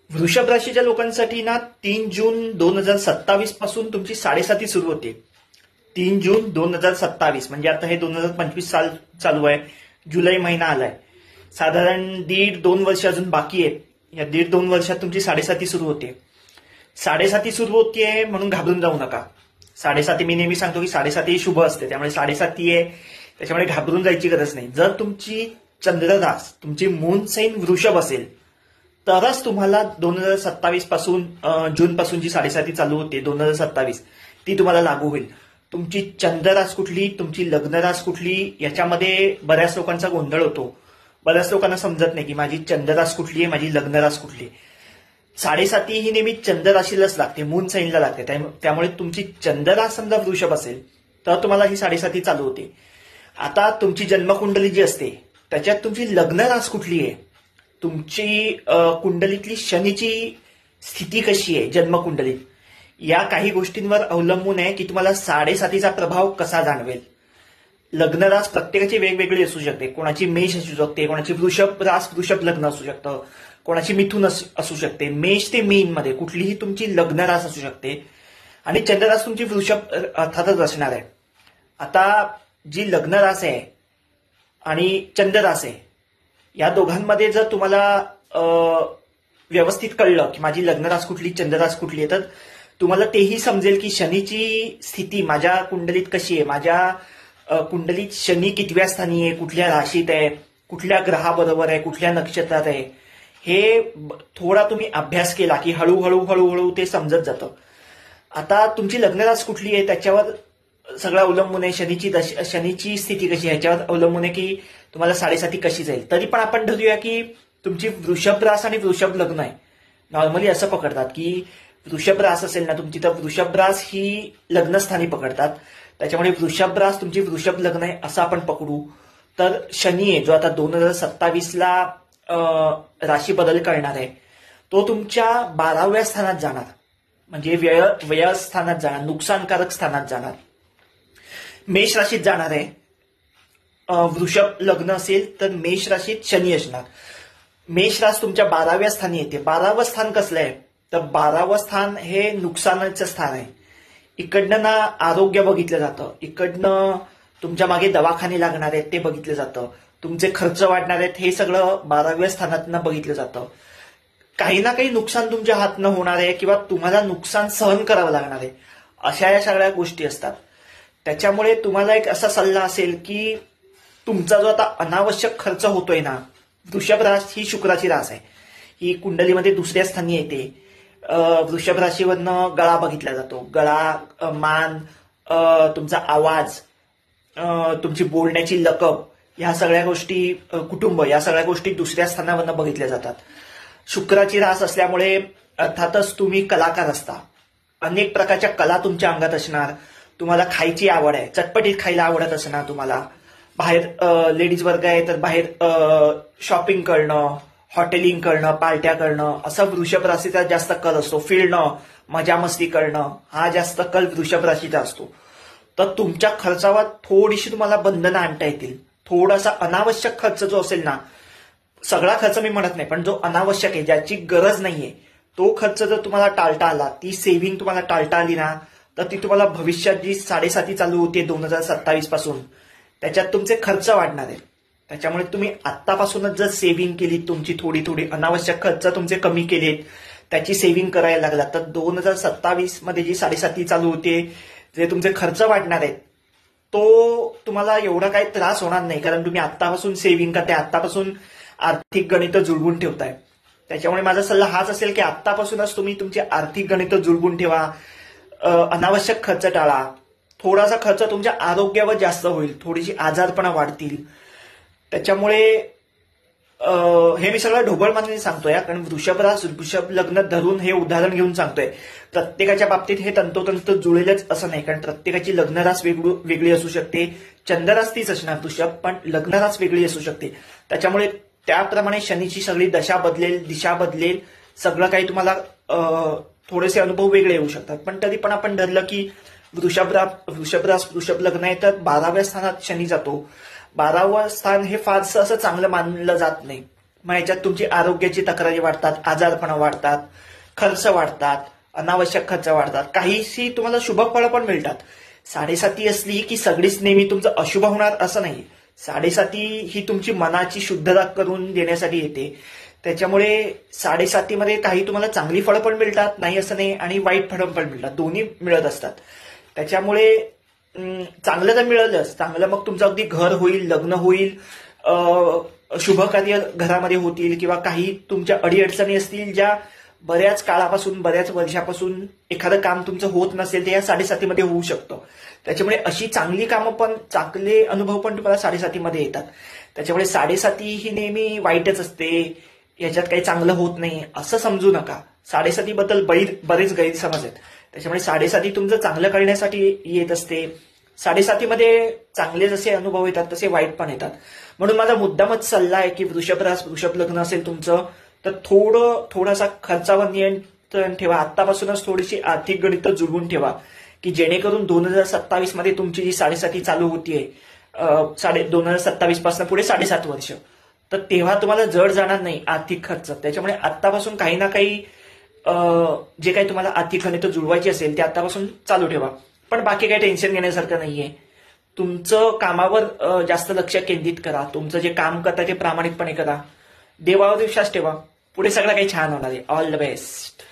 वृषभ राशीच्या लोकांसाठी ना 3 जून 2027 पासून तुमची साडेसाती सुरू होते. 3 जून 2027 म्हणजे आता हे 2025 साल चालू आहे. जुलै महिना आलाय. साधारण 1.5-2 वर्ष अजून बाकी आहेत. या 1.5-2 वर्षात तुमची साडेसाती सुरू होते. साडेसाती सुरू होतीये म्हणून घाबरून जाऊ नका. साडेसाती मी नेहमी सांगतो की साडेसाती ही शुभ असते, त्यामुळे साडेसाती आहे त्याच्यामुळे घाबरून जायची गरज नाही. जर तुमची चंद्ररास तुमची मून साइन वृषभ असेल तरच तुम्हाला 2027 पासून जून पासून जी साडेसाती चालू होते 2027 ती तुम्हाला लागू होईल. तुमची चंद्ररास कुठली, तुमची लग्नरास कुठली, याच्यामध्ये बऱ्याच लोकांचा गोंधळ होतो. बऱ्याच लोकांना समजत नाही की माझी चंद्ररास कुठली आहे, माझी लग्नरास कुठली आहे. साडेसाती ही नेहमी चंद्रराशीलाच लागते, मून साइनला लागते. त्यामुळे तुमची चंद्ररास समजा वृषभ असेल तर तुम्हाला ही साडेसाती चालू होते. आता तुमची जन्मकुंडली जी असते त्याच्यात तुमची लग्नरास कुठली आहे, तुमची कुंडलीतली शनीची स्थिती कशी आहे जन्मकुंडलीत, या काही गोष्टींवर अवलंबून आहे की तुम्हाला साडेसातीचा प्रभाव कसा जाणवेल. लग्नरास प्रत्येकाची वेगवेगळी असू शकते. कोणाची मेष असू शकते, कोणाची वृषभ रास वृषभ लग्न असू शकतं, कोणाची मिथुन असू शकते. मेष ते मीन मध्ये कुठलीही तुमची लग्नरास असू शकते आणि चंद्ररास तुमची वृषभ अर्थातच असणार आहे. आता जी लग्नरास आहे आणि चंद्ररास आहे या दोघांमध्ये जर तुम्हाला व्यवस्थित कळलं की माझी लग्नरास कुठली, चंद्ररास कुठली आहे, तर तुम्हाला तेही समजेल की शनीची स्थिती माझ्या कुंडलीत कशी आहे, माझ्या कुंडलीत शनी कितव्या स्थानी आहे, कुठल्या राशीत आहे, कुठल्या ग्रहाबरोबर आहे, कुठल्या नक्षत्रात आहे. हे थोडा तुम्ही अभ्यास केला की हळूहळू ते समजत जातं. आता तुमची लग्नरास कुठली आहे त्याच्यावर सगळं अवलंबून आहे. शनीची स्थिती कशी आहे ह्याच्यावर अवलंबून आहे की तुम्हाला साडेसाती कशी जाईल. तरी पण आपण धरूया की तुमची वृषभ रास आणि वृषभ लग्न आहे. नॉर्मली असं पकडतात की वृषभ रास असेल ना तुमची तर वृषभ रास ही लग्नस्थानी पकडतात. त्याच्यामुळे वृषभ रास तुमची वृषभ लग्न आहे असं आपण पकडू. तर शनी आहे जो आता 2027ला राशी बदल करणार आहे तो तुमच्या 12व्या स्थानात जाणार, म्हणजे व्यय स्थानात जाणार, नुकसानकारक स्थानात जाणार, मेष राशीत जाणार आहे. वृषभ लग्न असेल तर मेष राशीत शनी असणार. मेष रास तुमच्या 12व्या स्थानी येते. 12वं स्थान कसलं आहे तर 12वं स्थान हे नुकसानाचं स्थान आहे. इकडनं ना आरोग्य बघितलं जातं, इकडनं तुमच्या मागे दवाखाने लागणार आहेत ते बघितलं जातं, तुमचे खर्च वाढणार आहेत हे सगळं 12व्या स्थानातनं बघितलं जातं. काही ना काही नुकसान तुमच्या हातनं होणार आहे किंवा तुम्हाला नुकसान सहन करावं लागणार आहे, अशा या सगळ्या गोष्टी असतात. त्याच्यामुळे तुम्हाला एक असा सल्ला असेल की तुमचा जो आता अनावश्यक खर्च होतोय ना, वृषभ रास ही शुक्राची रास आहे, ही कुंडलीमध्ये 2ऱ्या स्थानी येते. वृषभ राशीवरनं गळा बघितला जातो. गळा, मान, तुमचा आवाज, तुमची बोलण्याची लकब, ह्या सगळ्या गोष्टी, कुटुंब, या सगळ्या गोष्टी 2ऱ्या स्थानावरनं बघितल्या जातात. शुक्राची रास असल्यामुळे अर्थातच तुम्ही कलाकार असता. अनेक प्रकारच्या कला तुमच्या अंगात असणार. तुम्हाला खायची आवड आहे, चटपटीत खायला आवडत असणार तुम्हाला. बाहेर लेडीज वर्ग आहे तर बाहेर शॉपिंग करणं, हॉटेलिंग करणं, पार्ट्या करणं, असा वृषभ राशीचा जास्त कल असतो. फिरणं, मजा मस्ती करणं, हा जास्त कल वृषभ राशीचा असतो. तर तुमच्या खर्चावर थोडीशी तुम्हाला बंधनं आणता येतील. थोडासा अनावश्यक खर्च जो असेल ना, सगळा खर्च मी म्हणत नाही, पण जो अनावश्यक आहे, ज्याची गरज नाहीये, तो खर्च जर तुम्हाला टाळता आला, ती सेव्हिंग तुम्हाला टाळता आली ना, तर ती तुम्हाला भविष्यात जी साडेसाती चालू होते 2027 पासून त्याच्यात तुमचे खर्च वाढणार आहेत. त्याच्यामुळे तुम्ही आत्तापासूनच जर सेव्हिंग केली, तुमची थोडी अनावश्यक खर्च तुमचे कमी केलेत, त्याची सेव्हिंग करायला लागला, तर 2027 मध्ये जी साडेसाती चालू होते, जे तुमचे खर्च वाढणार आहेत, तो तुम्हाला एवढा काही त्रास होणार नाही. कारण तुम्ही आत्तापासून सेव्हिंग करताय, आत्तापासून आर्थिक गणित जुळवून ठेवताय. त्याच्यामुळे माझा सल्ला हाच असेल की आत्तापासूनच तुम्ही तुमची आर्थिक गणित जुळवून ठेवा. अनावश्यक खर्च टाळा. थोडासा खर्च तुमच्या आरोग्यावर जास्त होईल, थोडीशी आजारपणा वाढतील. त्याच्यामुळे हे मी सगळं ढोबळ मानाने सांगतोय, कारण वृषभ रास वृषभ लग्न धरून हे उदाहरण घेऊन सांगतोय. प्रत्येकाच्या बाबतीत हे तंतोतंत जुळेलच असं नाही, कारण प्रत्येकाची लग्नरास वेगळी असू शकते. चंद्ररास तीच असणार वृषभ, पण लग्नरास वेगळी असू शकते. त्याच्यामुळे त्याप्रमाणे शनीची सगळी दशा बदलेल, दिशा बदलेल, सगळं काही तुम्हाला थोडेसे अनुभव वेगळे येऊ शकतात. पण तरी पण आपण धरलं की वृषभ रास वृषभ लग्न आहे तर 12व्या स्थानात शनी जातो. 12वं स्थान हे फारसं असं चांगलं मानलं जात नाही. मग याच्यात तुमची आरोग्याची तक्रारी वाढतात, आजारपणा वाढतात, खर्च वाढतात, अनावश्यक खर्च वाढतात, काहीशी तुम्हाला शुभ फळं पण मिळतात. 7.5 असली की सगळीच नेहमी तुमचं अशुभ होणार असं नाही. 7.5 ही तुमची मनाची शुद्धता करून देण्यासाठी येते. त्याच्यामुळे 7.5 मध्ये काही तुम्हाला चांगली फळं पण मिळतात, नाही असं नाही, आणि वाईट फळं पण मिळतात, दोन्ही मिळत असतात. त्याच्यामुळे चांगलं तर मिळालंच, चांगलं मग तुमचं अगदी घर होईल, लग्न होईल, शुभ कार्य घरामध्ये होतील, किंवा काही तुमच्या अडीअडचणी असतील ज्या बऱ्याच काळापासून, बऱ्याच वर्षापासून एखादं काम तुमचं होत नसेल ते या 7.5 मध्ये होऊ शकतं. त्याच्यामुळे अशी चांगली कामं पण, चांगले अनुभव पण तुम्हाला 7.5 मध्ये येतात. त्याच्यामुळे 7.5 ही नेहमी वाईटच असते, याच्यात काही चांगलं होत नाही असं समजू नका. 7.5 बद्दल बरेच गैरसमज आहेत. त्याच्यामुळे 7.5 तुमचं चांगलं करण्यासाठी येत असते. 7.5 मध्ये चांगले जसे अनुभव येतात तसे वाईट पण येतात. म्हणून माझा मुद्दामच सल्ला आहे की वृषभ लग्न असेल तुमचं तर थोडासा खर्चावर नियंत्रण ठेवा. आतापासूनच थोडीशी आर्थिक गणितं जुळवून ठेवा की जेणेकरून 2027 मध्ये तुमची जी 7.5 चालू होतीये, 2027 पासून पुढे 7.5 वर्ष, तर तेव्हा तुम्हाला जड जाणार नाही आर्थिक खर्च. त्याच्यामुळे आतापासून काही ना काही जे काही तुम्हाला आर्थिक गणितं जुळवायची असेल ते आतापासून चालू ठेवा. पण बाकी काही टेन्शन घेण्यासारखं नाहीये. तुमचं कामावर जास्त लक्ष केंद्रित करा. तुमचं जे काम करता ते प्रामाणिकपणे करा. देवावर विश्वास ठेवा. पुढे सगळं काही छान होणार आहे. All the best.